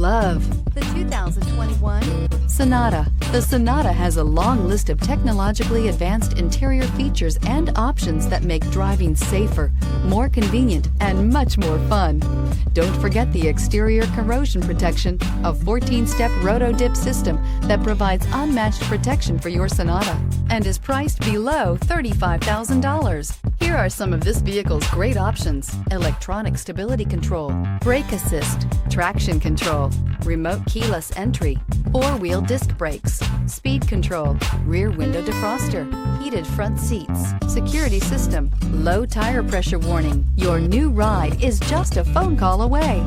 love the 2021 Sonata. The Sonata has a long list of technologically advanced interior features and options that make driving safer, more convenient, and much more fun. Don't forget the exterior corrosion protection, a 14-step roto-dip system that provides unmatched protection for your Sonata and is priced below $35,000. Here are some of this vehicle's great options: electronic stability control, brake assist, traction control, remote keyless entry, four-wheel disc brakes, speed control, rear window defroster, heated front seats, security system, low tire pressure warning. Your new ride is just a phone call away.